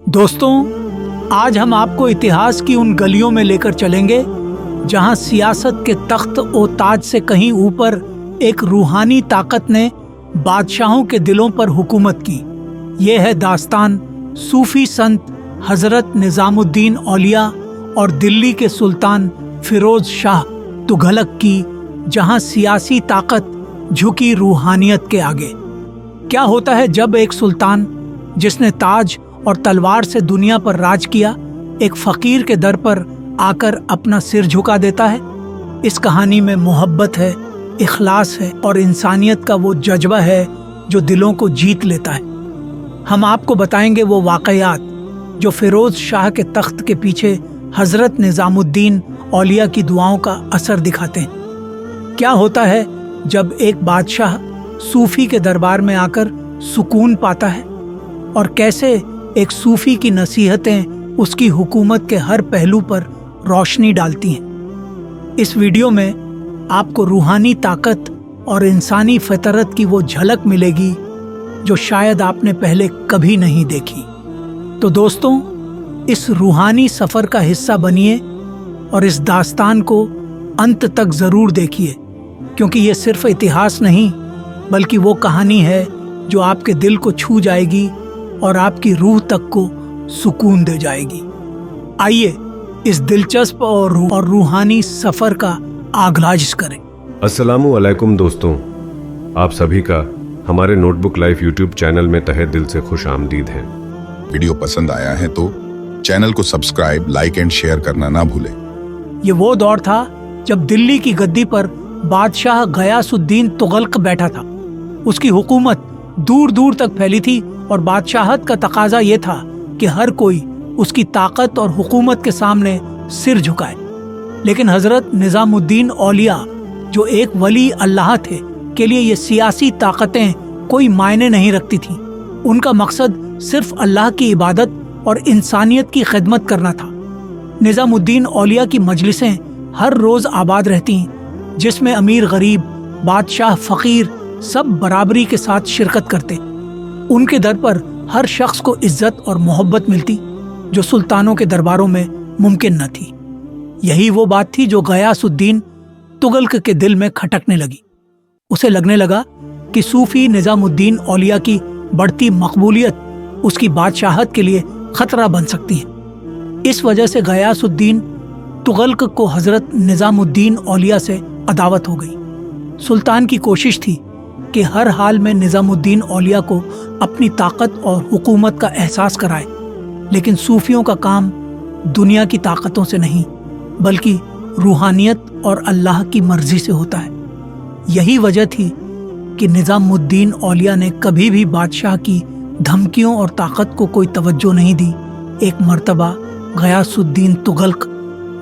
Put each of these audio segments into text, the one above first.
दोस्तों, आज हम आपको इतिहास की उन गलियों में लेकर चलेंगे जहां सियासत के तख्त व ताज से कहीं ऊपर एक रूहानी ताकत ने बादशाहों के दिलों पर हुकूमत की। ये है दास्तान सूफी संत हजरत निजामुद्दीन औलिया और दिल्ली के सुल्तान फिरोज शाह तुगलक की, जहां सियासी ताकत झुकी रूहानियत के आगे। क्या होता है जब एक सुल्तान जिसने ताज और तलवार से दुनिया पर राज किया, एक फकीर के दर पर आकर अपना सिर झुका देता है? इस कहानी में मोहब्बत है, इखलास है और इंसानियत का वो जज्बा है जो दिलों को जीत लेता है। हम आपको बताएंगे वो वाक़यात जो फिरोज शाह के तख्त के पीछे हजरत निजामुद्दीन औलिया की दुआओं का असर दिखाते हैं। क्या होता है जब एक बादशाह सूफी के दरबार में आकर सुकून पाता है, और कैसे एक सूफी की नसीहतें उसकी हुकूमत के हर पहलू पर रोशनी डालती हैं। इस वीडियो में आपको रूहानी ताकत और इंसानी फितरत की वो झलक मिलेगी जो शायद आपने पहले कभी नहीं देखी। तो दोस्तों, इस रूहानी सफ़र का हिस्सा बनिए और इस दास्तान को अंत तक ज़रूर देखिए, क्योंकि ये सिर्फ इतिहास नहीं बल्कि वो कहानी है जो आपके दिल को छू जाएगी और आपकी रूह तक को सुकून दे जाएगी। आइए इस दिलचस्प और रूहानी सफ़र का आगाज करें। अस्सलामु अलैकुम दोस्तों, आप सभी का हमारे नोटबुक लाइफ यूट्यूब चैनल में तहे दिल से खुश आमदीद है। वीडियो पसंद आया है तो चैनल को सब्सक्राइब, लाइक एंड शेयर करना ना भूलें। ये वो दौर था जब दिल्ली की गद्दी पर बादशाह गयासुद्दीन तुगलक बैठा था। उसकी हुकूमत दूर दूर तक फैली थी और बादशाहत का तकाजा ये था कि हर कोई उसकी ताकत और हुकूमत के सामने सिर झुकाए। लेकिन हजरत निजामुद्दीन औलिया, जो एक वली अल्लाह थे, के लिए ये सियासी ताकतें कोई मायने नहीं रखती थीं। उनका मकसद सिर्फ अल्लाह की इबादत और इंसानियत की खिदमत करना था। निजामुद्दीन औलिया की मजलिसें हर रोज़ आबाद रहती, जिसमें अमीर गरीब, बादशाह फ़कीर सब बराबरी के साथ शिरकत करते। उनके दर पर हर शख्स को इज्जत और मोहब्बत मिलती जो सुल्तानों के दरबारों में मुमकिन न थी। यही वो बात थी जो गयासुद्दीन तुगलक के दिल में खटकने लगी। उसे लगने लगा कि सूफी निजामुद्दीन औलिया की बढ़ती मकबूलियत उसकी बादशाहत के लिए खतरा बन सकती है। इस वजह से गयासुद्दीन तुगलक को हजरत निजामुद्दीन औलिया से अदावत हो गई। सुल्तान की कोशिश थी कि हर हाल में निजामुद्दीन औलिया को अपनी ताकत और हुकूमत का एहसास कराए, लेकिन सूफियों का काम दुनिया की ताकतों से नहीं बल्कि रूहानियत और अल्लाह की मर्जी से होता है। यही वजह थी कि निजामुद्दीन औलिया ने कभी भी बादशाह की धमकियों और ताकत को कोई तवज्जो नहीं दी। एक मर्तबा गयासुद्दीन तुगलक,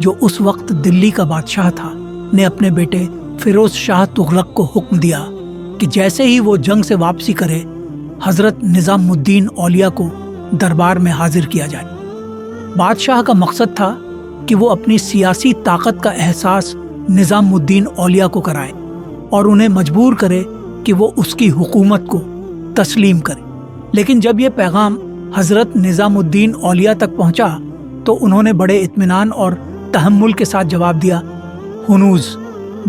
जो उस वक्त दिल्ली का बादशाह था, ने अपने बेटे फिरोज शाह तुगलक को हुक्म दिया कि जैसे ही वो जंग से वापसी करे, हजरत निजामुद्दीन औलिया को दरबार में हाजिर किया जाए। बादशाह का मकसद था कि वो अपनी सियासी ताकत का एहसास निजामुद्दीन औलिया को कराए और उन्हें मजबूर करे कि वो उसकी हुकूमत को तस्लीम करे। लेकिन जब ये पैगाम हजरत निजामुद्दीन औलिया तक पहुंचा तो उन्होंने बड़े इत्मीनान और तहम्मुल के साथ जवाब दिया, हुनूज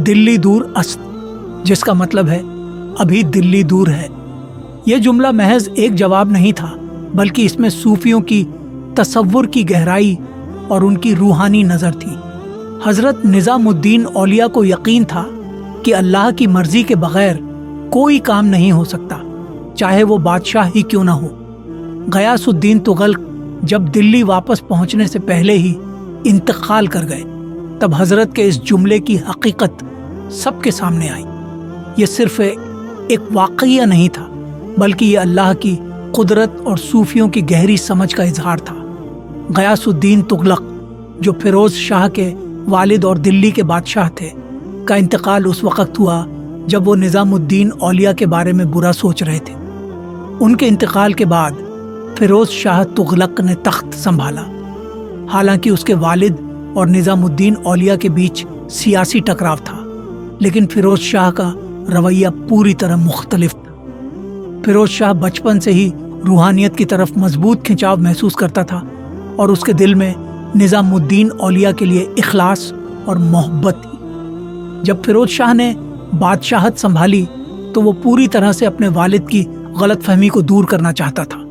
दिल्ली दूर अस्त, जिसका मतलब है अभी दिल्ली दूर है। यह जुमला महज एक जवाब नहीं था, बल्कि इसमें सूफियों की तसव्वुर की गहराई और उनकी रूहानी नज़र थी। हजरत निजामुद्दीन औलिया को यकीन था कि अल्लाह की मर्जी के बगैर कोई काम नहीं हो सकता, चाहे वो बादशाह ही क्यों ना हो। गयासुद्दीन तुगलक जब दिल्ली वापस पहुंचने से पहले ही इंतकाल कर गए, तब हजरत के इस जुमले की हकीकत सबके सामने आई। ये सिर्फ एक वाक़या नहीं था, बल्कि ये अल्लाह की कुदरत और सूफियों की गहरी समझ का इजहार था। गयासुद्दीन तुगलक, जो फिरोज शाह के वालिद और दिल्ली के बादशाह थे, का इंतकाल उस वक़्त हुआ जब वो निज़ामुद्दीन औलिया के बारे में बुरा सोच रहे थे। उनके इंतकाल के बाद फिरोज शाह तुगलक ने तख्त संभाला। हालांकि उसके वालिद और निज़ामुद्दीन औलिया के बीच सियासी टकराव था, लेकिन फिरोज शाह का रवैया पूरी तरह मुख्तलिफ था। फिरोज शाह बचपन से ही रूहानियत की तरफ मजबूत खिंचाव महसूस करता था और उसके दिल में निज़ामुद्दीन औलिया के लिए इखलास और मोहब्बत थी। जब फिरोज शाह ने बादशाहत संभाली तो वो पूरी तरह से अपने वालिद की गलतफहमी को दूर करना चाहता था।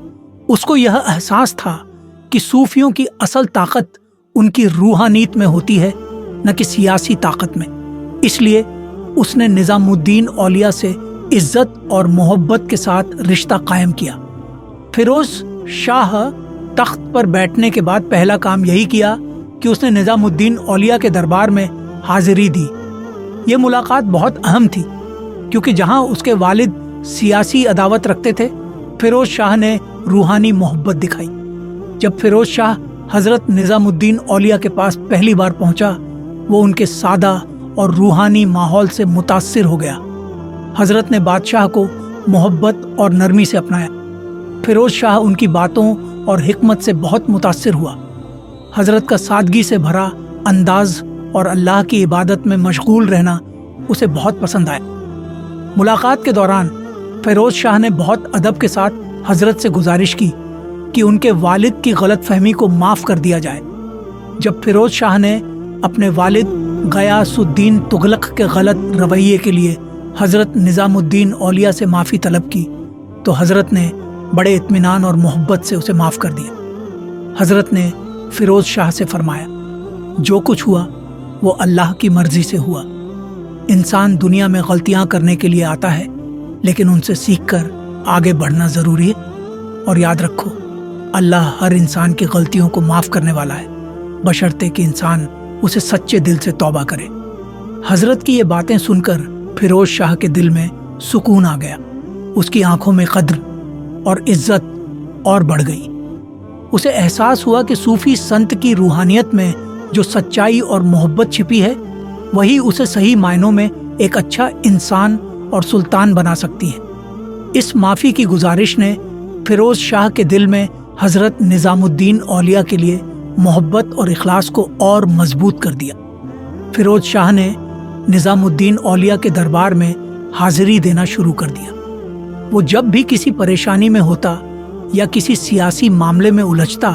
उसको यह एहसास था कि सूफियों की असल ताकत उनकी रूहानियत में होती है, न कि सियासी ताकत में। इसलिए उसने निज़ामुद्दीन औलिया से इज्जत और मोहब्बत के साथ रिश्ता कायम किया। फिरोज शाह तख्त पर बैठने के बाद पहला काम यही किया कि उसने निज़ामुद्दीन औलिया के दरबार में हाजिरी दी। ये मुलाकात बहुत अहम थी क्योंकि जहां उसके वालिद सियासी अदावत रखते थे, फिरोज शाह ने रूहानी मोहब्बत दिखाई। जब फिरोज शाह हजरत निज़ामुद्दीन औलिया के पास पहली बार पहुंचा, वो उनके सादा और रूहानी माहौल से मुतासिर हो गया। हजरत ने बादशाह को मोहब्बत और नरमी से अपनाया। फिरोज शाह उनकी बातों और हिकमत से बहुत मुतासिर हुआ। हजरत का सादगी से भरा अंदाज और अल्लाह की इबादत में मशगूल रहना उसे बहुत पसंद आया। मुलाकात के दौरान फिरोज शाह ने बहुत अदब के साथ हजरत से गुजारिश की कि उनके वालिद की गलतफहमी को माफ़ कर दिया जाए। जब फिरोज शाह ने अपने वालिद गयासुद्दीन तुगलक के गलत रवैये के लिए हजरत निज़ामुद्दीन औलिया से माफ़ी तलब की तो हजरत ने बड़े इत्मीनान और मोहब्बत से उसे माफ़ कर दिया। हजरत ने फिरोज शाह से फरमाया, जो कुछ हुआ वो अल्लाह की मर्जी से हुआ। इंसान दुनिया में गलतियां करने के लिए आता है, लेकिन उनसे सीखकर आगे बढ़ना ज़रूरी है। और याद रखो, अल्लाह हर इंसान की गलतियों को माफ़ करने वाला है, बशर्ते कि इंसान उसे सच्चे दिल से तौबा करे। हजरत की ये बातें सुनकर फिरोज शाह के दिल में सुकून आ गया। उसकी आंखों में कद्र और इज्जत और बढ़ गई। उसे एहसास हुआ कि सूफी संत की रूहानियत में जो सच्चाई और मोहब्बत छिपी है, वही उसे सही मायनों में एक अच्छा इंसान और सुल्तान बना सकती है। इस माफ़ी की गुजारिश ने फिरोज शाह के दिल में हजरत निज़ामुद्दीन औलिया के लिए मोहब्बत और इखलास को और मजबूत कर दिया। फिरोज शाह ने निज़ामुद्दीन औलिया के दरबार में हाजिरी देना शुरू कर दिया। वो जब भी किसी परेशानी में होता या किसी सियासी मामले में उलझता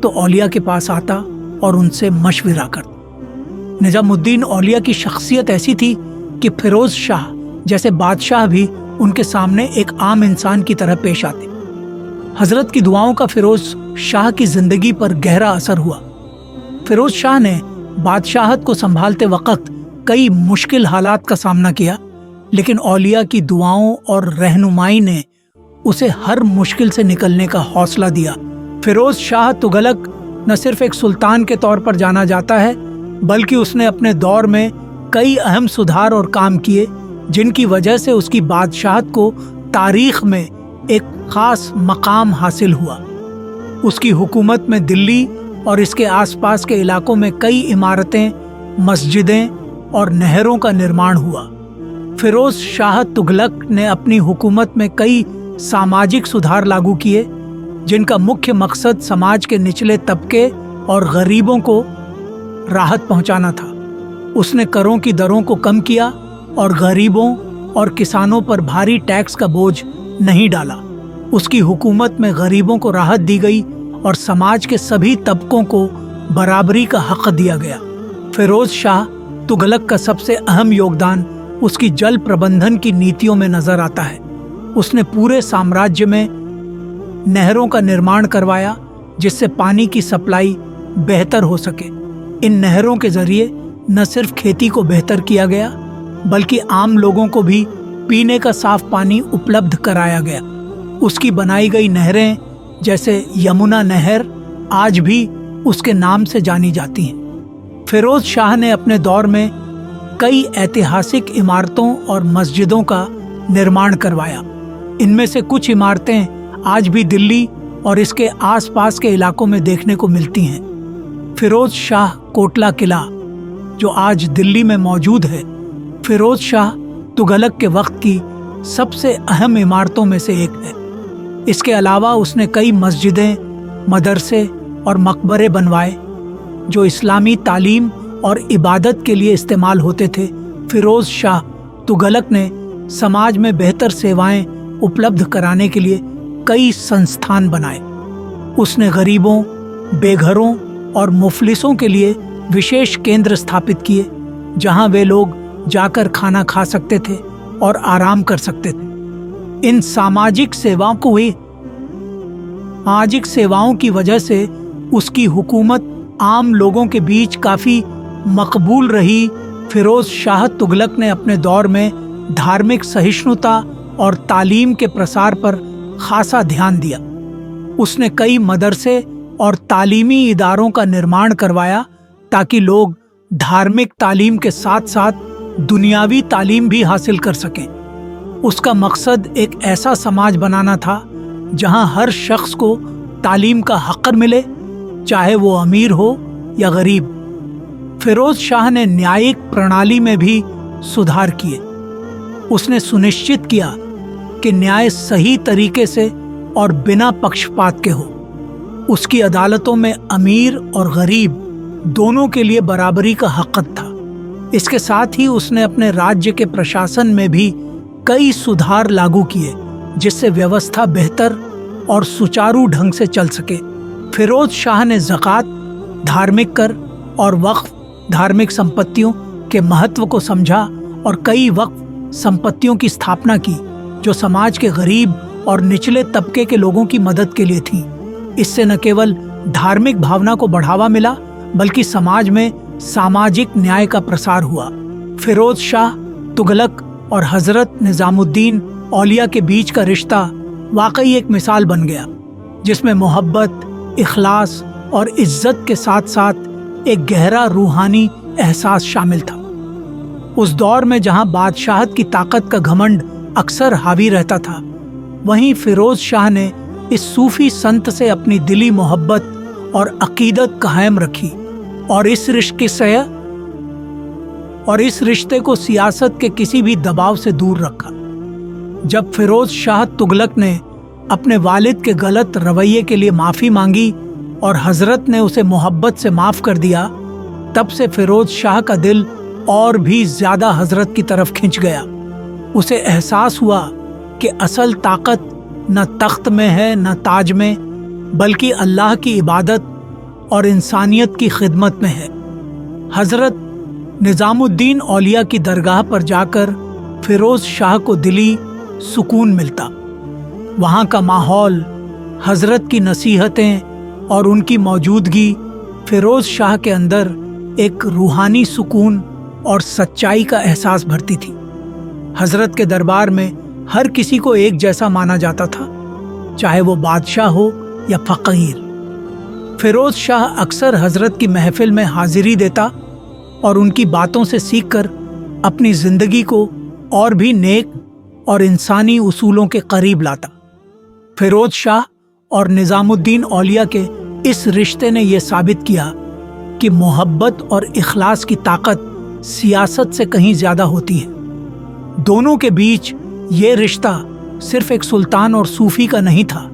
तो औलिया के पास आता और उनसे मशविरा करता। निज़ामुद्दीन औलिया की शख्सियत ऐसी थी कि फिरोज शाह जैसे बादशाह भी उनके सामने एक आम इंसान की तरह पेश आते। हजरत की दुआओं का फिरोज शाह की जिंदगी पर गहरा असर हुआ। फिरोज शाह ने बादशाहत को संभालते वक्त कई मुश्किल हालात का सामना किया, लेकिन औलिया की दुआओं और रहनुमाई ने उसे हर मुश्किल से निकलने का हौसला दिया। फिरोज शाह तुगलक न सिर्फ एक सुल्तान के तौर पर जाना जाता है, बल्कि उसने अपने दौर में कई अहम सुधार और काम किए, जिनकी वजह से उसकी बादशाहत को तारीख में एक खास मकाम हासिल हुआ। उसकी हुकूमत में दिल्ली और इसके आसपास के इलाकों में कई इमारतें, मस्जिदें और नहरों का निर्माण हुआ। फिरोज शाह तुगलक ने अपनी हुकूमत में कई सामाजिक सुधार लागू किए, जिनका मुख्य मकसद समाज के निचले तबके और गरीबों को राहत पहुंचाना था। उसने करों की दरों को कम किया और गरीबों और किसानों पर भारी टैक्स का बोझ नहीं डाला। उसकी हुकूमत में गरीबों को राहत दी गई और समाज के सभी तबकों को बराबरी का हक दिया गया। फिरोज शाह तुगलक का सबसे अहम योगदान उसकी जल प्रबंधन की नीतियों में नजर आता है। उसने पूरे साम्राज्य में नहरों का निर्माण करवाया, जिससे पानी की सप्लाई बेहतर हो सके। इन नहरों के जरिए न सिर्फ खेती को बेहतर किया गया, बल्कि आम लोगों को भी पीने का साफ पानी उपलब्ध कराया गया। उसकी बनाई गई नहरें जैसे यमुना नहर आज भी उसके नाम से जानी जाती हैं। फिरोज शाह ने अपने दौर में कई ऐतिहासिक इमारतों और मस्जिदों का निर्माण करवाया। इनमें से कुछ इमारतें आज भी दिल्ली और इसके आसपास के इलाकों में देखने को मिलती हैं। फिरोज शाह कोटला किला, जो आज दिल्ली में मौजूद है, फिरोज शाह तुगलक के वक्त की सबसे अहम इमारतों में से एक है। इसके अलावा उसने कई मस्जिदें, मदरसे और मकबरे बनवाए, जो इस्लामी तालीम और इबादत के लिए इस्तेमाल होते थे। फिरोज शाह तुगलक ने समाज में बेहतर सेवाएं उपलब्ध कराने के लिए कई संस्थान बनाए। उसने गरीबों, बेघरों और मुफलिसों के लिए विशेष केंद्र स्थापित किए, जहां वे लोग जाकर खाना खा सकते थे और आराम कर सकते थे। इन सामाजिक सेवाओं की वजह से उसकी हुकूमत आम लोगों के बीच काफ़ी मकबूल रही। फिरोज शाह तुगलक ने अपने दौर में धार्मिक सहिष्णुता और तालीम के प्रसार पर खासा ध्यान दिया। उसने कई मदरसे और तालीमी इदारों का निर्माण करवाया ताकि लोग धार्मिक तालीम के साथ साथ दुनियावी तालीम भी हासिल कर सकें। उसका मकसद एक ऐसा समाज बनाना था जहां हर शख्स को तालीम का हक़ मिले, चाहे वो अमीर हो या गरीब। फिरोज शाह ने न्यायिक प्रणाली में भी सुधार किए। उसने सुनिश्चित किया कि न्याय सही तरीके से और बिना पक्षपात के हो। उसकी अदालतों में अमीर और गरीब दोनों के लिए बराबरी का हक़ था। इसके साथ ही उसने अपने राज्य के प्रशासन में भी कई सुधार लागू किए, जिससे व्यवस्था बेहतर और सुचारू ढंग से चल सके। फिरोज शाह ने ज़कात, धार्मिक कर और वक्फ धार्मिक संपत्तियों के महत्व को समझा और कई वक्फ संपत्तियों की स्थापना की जो समाज के गरीब और निचले तबके के लोगों की मदद के लिए थी। इससे न केवल धार्मिक भावना को बढ़ावा मिला बल्कि समाज में सामाजिक न्याय का प्रसार हुआ। फिरोज शाह तुगलक और हजरत निजामुद्दीन औलिया के बीच का रिश्ता वाकई एक मिसाल बन गया, जिसमें मोहब्बत, इखलास और इज्जत के साथ साथ एक गहरा रूहानी एहसास शामिल था। उस दौर में जहां बादशाहत की ताकत का घमंड अक्सर हावी रहता था, वहीं फिरोज शाह ने इस सूफी संत से अपनी दिली मोहब्बत और अकीदत कायम रखी और इस रिश्ते को सियासत के किसी भी दबाव से दूर रखा। जब फिरोज शाह तुगलक ने अपने वालिद के गलत रवैये के लिए माफ़ी मांगी और हजरत ने उसे मोहब्बत से माफ़ कर दिया, तब से फिरोज शाह का दिल और भी ज़्यादा हजरत की तरफ खिंच गया। उसे एहसास हुआ कि असल ताकत न तख्त में है न ताज में, बल्कि अल्लाह की इबादत और इंसानियत की खिदमत में है। हजरत निजामुद्दीन औलिया की दरगाह पर जाकर फिरोज शाह को दिली सुकून मिलता। वहाँ का माहौल, हजरत की नसीहतें और उनकी मौजूदगी फिरोज शाह के अंदर एक रूहानी सुकून और सच्चाई का एहसास भरती थी। हजरत के दरबार में हर किसी को एक जैसा माना जाता था, चाहे वो बादशाह हो या फ़कीर। फिरोज शाह अक्सर हजरत की महफिल में हाजिरी देता और उनकी बातों से सीखकर अपनी जिंदगी को और भी नेक और इंसानी उसूलों के करीब लाता। फिरोज शाह और निजामुद्दीन औलिया के इस रिश्ते ने यह साबित किया कि मोहब्बत और इखलास की ताकत सियासत से कहीं ज्यादा होती है। दोनों के बीच ये रिश्ता सिर्फ एक सुल्तान और सूफी का नहीं था,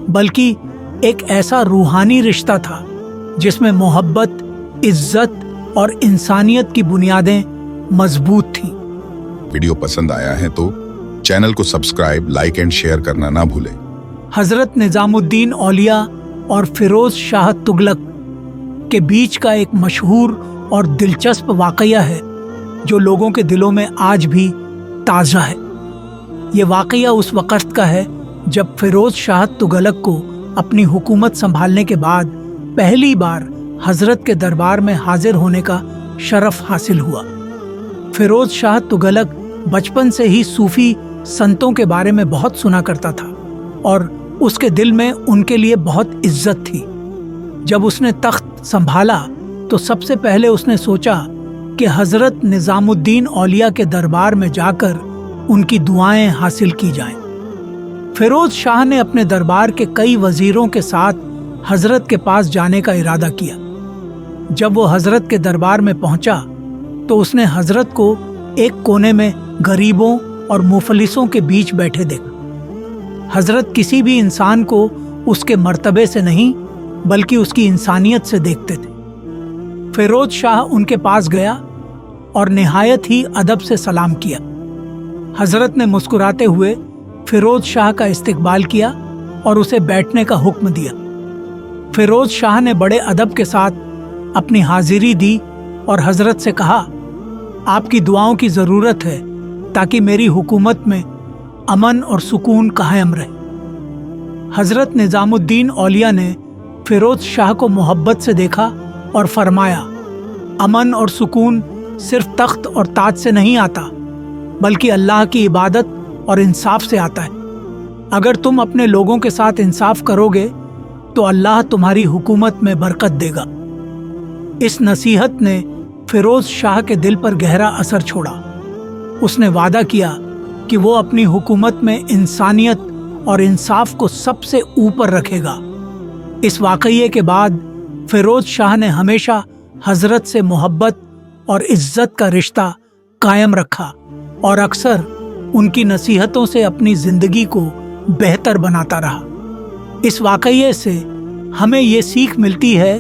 बल्कि एक ऐसा रूहानी रिश्ता था जिसमें मोहब्बत, इज्जत और इंसानियत की बुनियादें मजबूत थीं। वीडियो पसंद आया है तो चैनल को सब्सक्राइब, लाइक एंड शेयर करना ना भूलें। हजरत निजामुद्दीन औलिया और फिरोज शाह तुगलक के बीच का एक मशहूर और दिलचस्प वाकया है जो लोगों के दिलों में आज भी ताज़ा है। ये वाकया उस वक़्त का है जब फिरोज शाह तुगलक को अपनी हुकूमत संभालने के बाद पहली बार हजरत के दरबार में हाजिर होने का शरफ हासिल हुआ। फिरोज शाह तुगलक बचपन से ही सूफी संतों के बारे में बहुत सुना करता था और उसके दिल में उनके लिए बहुत इज्जत थी। जब उसने तख्त संभाला तो सबसे पहले उसने सोचा कि हजरत निजामुद्दीन औलिया के दरबार में जाकर उनकी दुआएं हासिल की जाएं। फिरोज शाह ने अपने दरबार के कई वजीरों के साथ हजरत के पास जाने का इरादा किया। जब वो हजरत के दरबार में पहुंचा तो उसने हजरत को एक कोने में गरीबों और मुफलिसों के बीच बैठे देखा। हजरत किसी भी इंसान को उसके मर्तबे से नहीं बल्कि उसकी इंसानियत से देखते थे। फिरोज शाह उनके पास गया और निहायत ही अदब से सलाम किया। हजरत ने मुस्कुराते हुए फिरोज शाह का इस्तकबाल किया और उसे बैठने का हुक्म दिया। फिरोज शाह ने बड़े अदब के साथ अपनी हाजिरी दी और हजरत से कहा, आपकी दुआओं की ज़रूरत है ताकि मेरी हुकूमत में अमन और सुकून कायम रहे। हजरत निज़ामुद्दीन औलिया ने फिरोज शाह को मोहब्बत से देखा और फरमाया, अमन और सुकून सिर्फ तख्त और ताज से नहीं आता, बल्कि अल्लाह की इबादत और इंसाफ से आता है। अगर तुम अपने लोगों के साथ इंसाफ करोगे तो अल्लाह तुम्हारी हुकूमत में बरकत देगा। इस नसीहत ने फिरोज शाह के दिल पर गहरा असर छोड़ा। उसने वादा किया कि वो अपनी हुकूमत में इंसानियत और इंसाफ को सबसे ऊपर रखेगा। इस वाक़ये के बाद फिरोज शाह ने हमेशा हजरत से मोहब्बत और इज्जत का रिश्ता कायम रखा और अक्सर उनकी नसीहतों से अपनी ज़िंदगी को बेहतर बनाता रहा। इस वाक़ये से हमें ये सीख मिलती है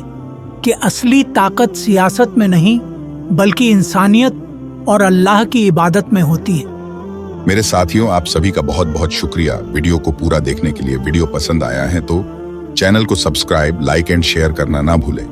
कि असली ताकत सियासत में नहीं बल्कि इंसानियत और अल्लाह की इबादत में होती है। मेरे साथियों, आप सभी का बहुत बहुत शुक्रिया वीडियो को पूरा देखने के लिए। वीडियो पसंद आया है तो चैनल को सब्सक्राइब, लाइक एंड शेयर करना ना भूलें।